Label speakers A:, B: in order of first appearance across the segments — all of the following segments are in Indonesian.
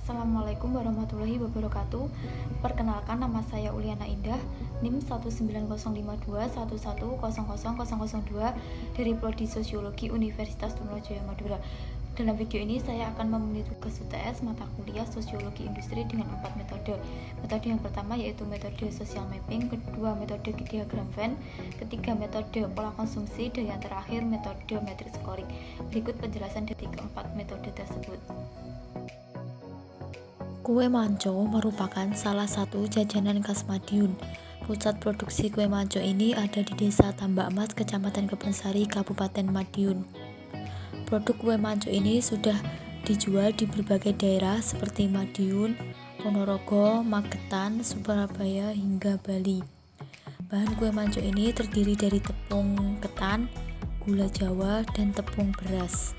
A: Assalamualaikum warahmatullahi wabarakatuh. Perkenalkan, nama saya Uliana Indah, NIM 1905211000002 dari Prodi Sosiologi Universitas Trunojoyo Madura. Dalam video ini saya akan memenuhi tugas UTS mata kuliah Sosiologi Industri dengan 4 metode. Metode yang pertama yaitu metode social mapping, kedua metode diagram Venn, ketiga metode pola konsumsi, dan yang terakhir metode matrix scoring. Berikut penjelasan dari keempat metode tersebut.
B: Kue manco merupakan salah satu jajanan khas Madiun. Pusat produksi kue manco ini ada di Desa Tambak Emas, Kecamatan Kebonsari, Kabupaten Madiun. Produk kue manco ini sudah dijual di berbagai daerah seperti Madiun, Ponorogo, Magetan, Surabaya, hingga Bali. Bahan kue manco ini terdiri dari tepung ketan, gula Jawa, dan tepung beras.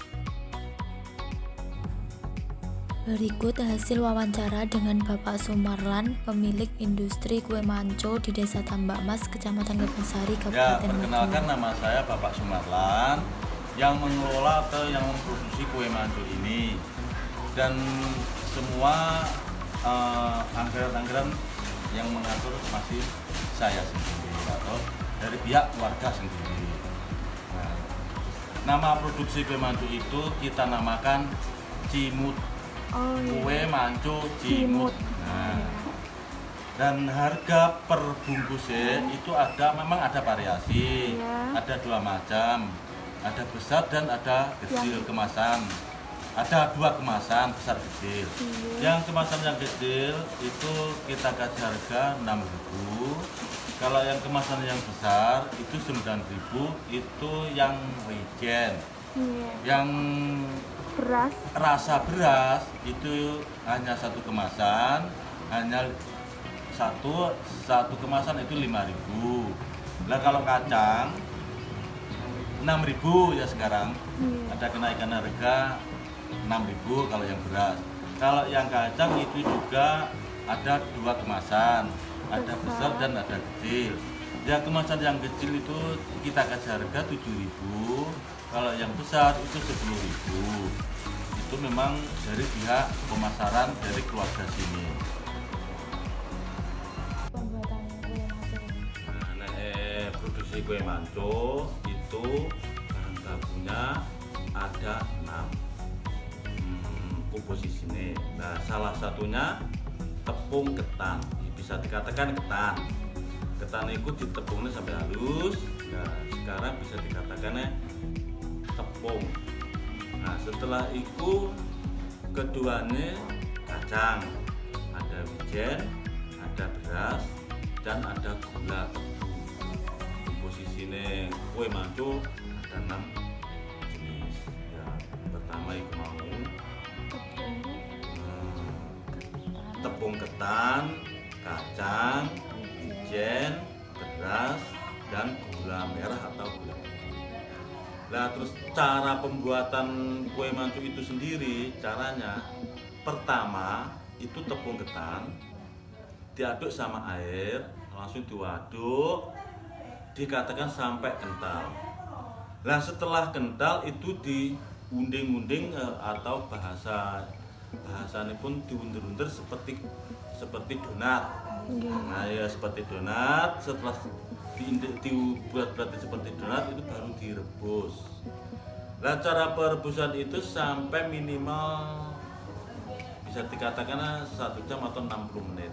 B: Berikut hasil wawancara dengan Bapak Sumarlan, pemilik industri kue manco di Desa Tambak Emas, Kecamatan Kebonsari, Kabupaten Madiun.
C: Perkenalkan, nama saya Bapak Sumarlan yang mengelola atau yang memproduksi kue manco ini, dan semua anggaran-anggaran yang mengatur masih saya sendiri atau dari pihak keluarga sendiri. Nama produksi kue manco itu kita namakan Cimut. Kue manco Cimut. Dan harga per bungkusnya itu memang ada variasi, ada 2 macam, ada besar dan ada kecil kemasan. Ada 2 kemasan, besar kecil. Yang kemasan yang kecil itu kita kasih harga 6.000. Kalau yang kemasan yang besar itu 9.000, itu yang wijen. Yang rasa beras itu hanya 1 kemasan, hanya satu kemasan itu 5.000. Nah, kalau kacang 6.000 ya sekarang. Ada kenaikan harga 6.000 kalau yang beras. Kalau yang kacang itu juga ada 2 kemasan, ada besar dan ada kecil. Yang kemasan yang kecil itu kita kasih harga 7.000. Kalau yang besar itu 10.000. Itu memang dari pihak pemasaran dari keluarga sini. Produksi kue manco itu bahan bakunya ada 6 komposisinya. Nah, salah satunya tepung ketan. Bisa dikatakan ketan. Ketan itu ditepungnya sampai halus. Nah, sekarang bisa dikatakan tepung. Nah, setelah itu keduanya kacang, ada wijen, ada beras, dan ada gula tebu. Komposisinya kue manco ada 6 jenis. Ya, pertama itu mau tepung ketan, kacang, wijen, beras, dan gula merah atau gula putih. Nah, terus cara pembuatan kue manco itu sendiri, caranya pertama itu tepung ketan diaduk sama air, langsung diaduk, dikatakan sampai kental. Nah, setelah kental itu diunding-unding atau bahasanya pun diundur-undur seperti donat. Nah, ya seperti donat. Setelah dibuat seperti donat itu baru direbus. Nah, cara perebusan itu sampai minimal bisa dikatakan 1 jam atau 60 menit.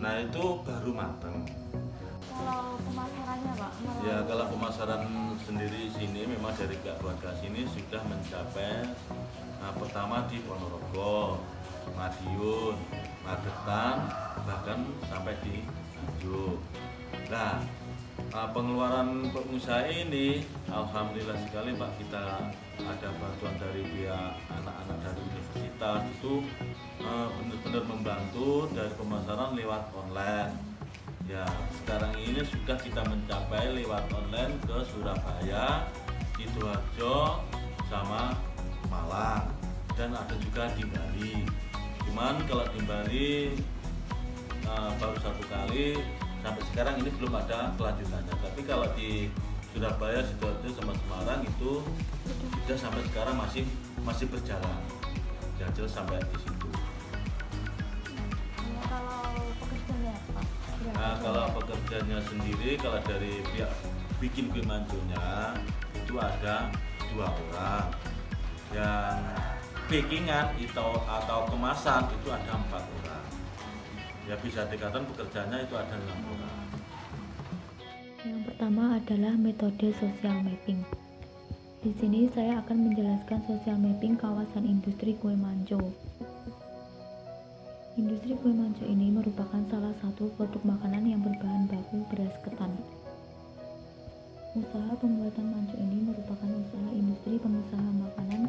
C: Nah, itu baru matang.
A: Kalau pemasarannya, Pak?
C: Ya, kalau pemasaran sendiri sini memang dari keluarga sini sudah mencapai pertama di Ponorogo, Madiun, Magetan, bahkan sampai di Nganjuk. Nah, pengeluaran pengusaha ini alhamdulillah sekali, Pak, kita ada bantuan dari pihak anak-anak dari universitas itu benar-benar membantu dari pemasaran lewat online. Ya, sekarang ini sudah kita mencapai lewat online ke Surabaya, Sidoarjo, sama Malang, dan ada juga di Bali. Cuman kalau di Bali baru 1 kali, sampai sekarang ini belum ada kelanjutannya. Tapi kalau di Surabaya, Sidoarjo, sama Semarang itu sudah sampai sekarang masih berjalan. Jajal sampai di situ. Nah, kalau pekerjanya sendiri, kalau dari pihak bikin kue manconya itu ada 2 orang, yang bakingan atau kemasan itu ada 4 orang. Ya bisa dikatakan pekerjanya itu ada 6 orang.
B: Yang pertama adalah metode social mapping. Di sini saya akan menjelaskan social mapping kawasan industri kue manco. Industri kue manco ini merupakan salah satu produk makanan yang berbahan baku beras ketan. Usaha pembuatan manco ini merupakan usaha industri pengusaha makanan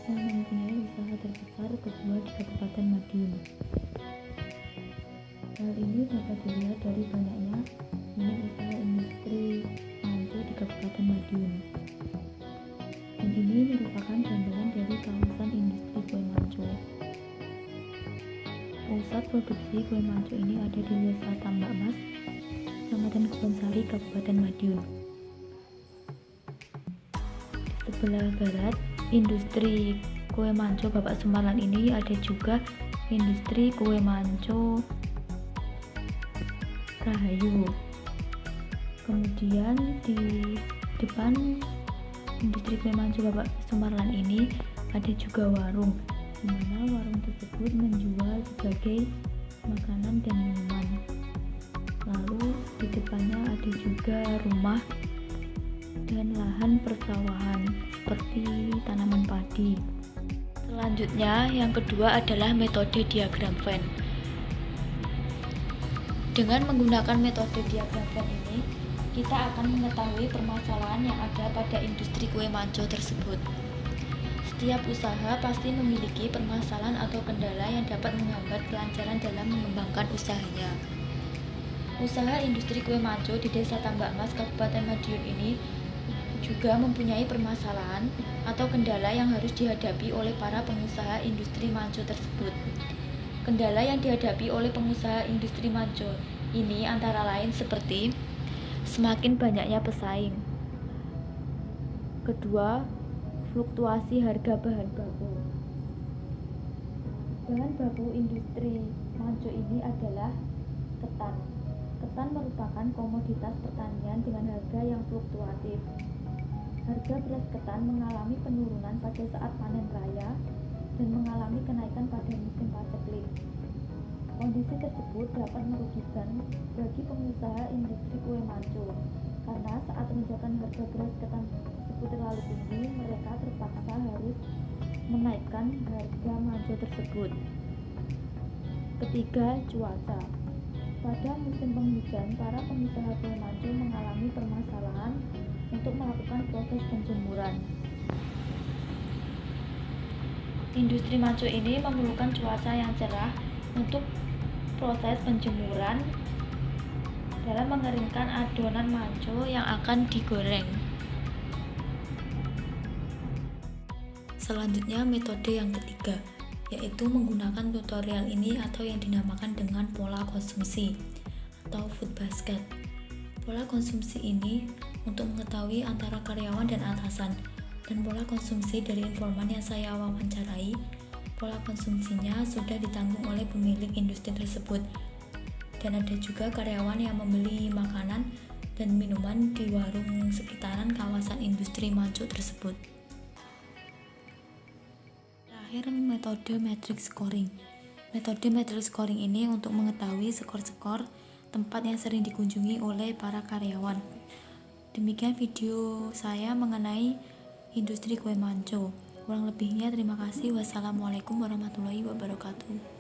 B: yang mempunyai usaha terbesar kedua di Kabupaten Madiun. Hal ini dapat dilihat dari banyaknya unit usaha industri manco di Kabupaten Madiun. Dan ini merupakan gambaran dari kawasan industri kue manco. Pusat produksi kue manco ini ada di Desa Tambak Mas, Kecamatan Kebonsari, Kabupaten Madiun. Di sebelah barat, industri kue manco Bapak Sumarlan ini ada juga industri kue manco Rahayu. Kemudian di depan industri kue manco Bapak Sumarlan ini ada juga warung, di mana warung tersebut menjual berbagai makanan dan minuman. Lalu di depannya ada juga rumah dan lahan persawahan seperti tanaman padi. Selanjutnya, yang kedua adalah metode diagram Venn. Dengan menggunakan metode diagram Venn ini, kita akan mengetahui permasalahan yang ada pada industri kue manco tersebut. Setiap usaha pasti memiliki permasalahan atau kendala yang dapat menghambat kelancaran dalam mengembangkan usahanya. Usaha industri kue manco di Desa Tambak Mas, Kabupaten Madiun ini juga mempunyai permasalahan atau kendala yang harus dihadapi oleh para pengusaha industri manco tersebut. Kendala yang dihadapi oleh pengusaha industri manco ini antara lain seperti semakin banyaknya pesaing. Kedua, fluktuasi harga bahan baku. Bahan baku industri manco ini adalah ketan. Ketan merupakan komoditas pertanian dengan harga yang fluktuatif. Harga beras ketan mengalami penurunan pada saat panen raya dan mengalami kenaikan pada musim paceklik. Kondisi tersebut dapat merugikan bagi pengusaha industri kue manco, karena saat lonjakan harga beras ketan tersebut terlalu tinggi, mereka terpaksa harus menaikkan harga manco tersebut. Ketiga, cuaca. Pada musim penghujan, para pengusaha kue manco mengalami permasalahan untuk melakukan proses penjemuran. Industri manco ini memerlukan cuaca yang cerah untuk proses penjemuran dalam mengeringkan adonan manco yang akan digoreng. Selanjutnya, metode yang ketiga, yaitu menggunakan tutorial ini atau yang dinamakan dengan pola konsumsi atau food basket. Pola konsumsi ini untuk mengetahui antara karyawan dan atasan, dan pola konsumsi dari informan yang saya wawancarai, pola konsumsinya sudah ditanggung oleh pemilik industri tersebut, dan ada juga karyawan yang membeli makanan dan minuman di warung sekitaran kawasan industri manco tersebut. Terakhir, metode matrix scoring. Metode matrix scoring ini untuk mengetahui skor-skor tempat yang sering dikunjungi oleh para karyawan. Demikian video saya mengenai industri kue manco. Kurang lebihnya terima kasih. Wassalamualaikum warahmatullahi wabarakatuh.